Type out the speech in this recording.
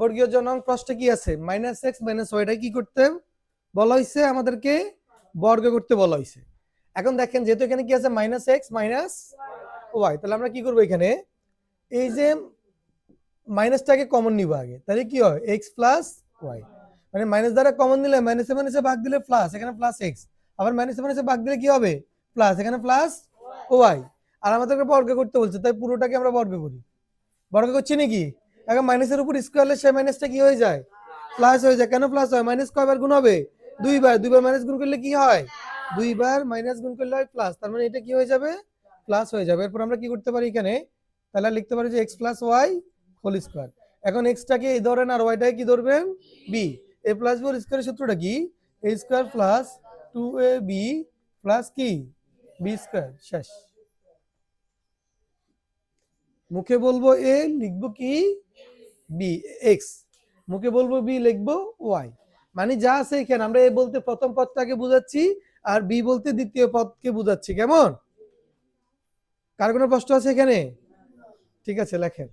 বর্গীয় জনক প্রশ্নে কি আছে? -x - y, এটা কি করতে বলা হয়েছে? আমাদেরকে বর্গ করতে বলা হয়েছে। এখন দেখেন যেহেতু এখানে কি আছে -x - y, তাহলে আমরা কি করবো? এখানে এই যে মাইনাসটাকে কমন নিব আগে, তাহলে কি হয়? x + y, মানে মাইনাস দ্বারা কমন নিলে মাইনাসে মাইনাসে ভাগ দিলে প্লাস, এখানে +x, আবার মাইনাসে মাইনাসে ভাগ দিলে কি হবে? প্লাস, এখানে +y। আর আমাদেরকে বর্গ করতে বলছে, তাই পুরোটাকে আমরা বর্গ করি। বর্গ করছি নাকি? এখন মাইনাসের উপর স্কয়ার হলে সেই মাইনাসটা কি হয়ে যায়? প্লাস হয়ে যায়। কেন প্লাস হয়? মাইনাস কয়বার গুণ হবে? দুইবার। দুইবার মাইনাস গুণ করলে কি হয়? দুইবার মাইনাস গুণ করলে হয় প্লাস, তার মানে এটা কি হয়ে যাবে? প্লাস হয়ে যাবে। এরপর আমরা কি করতে পারি এখানে? তাহলে লিখতে পারি যে x + y হোল স্কয়ার। এখন x টাকে এই ধরেন আর y টাকে কি ধরবেন? b। a + b হোল স্কয়ারের সূত্রটা কি? a স্কয়ার + 2ab প্লাস কি? b square. শেষ। মুখে বলবো a, লিখবো কি? b x, মুখে বলবো b, লিখবো y। মানে যা আছে এখানে আমরা a বলতে প্রথম পদটাকে বুঝাচ্ছি আর b বলতে দ্বিতীয় পদকে বুঝাচ্ছি। কেমন? কার কোনো প্রশ্ন আছে এখানে? ঠিক আছে, লেখেন।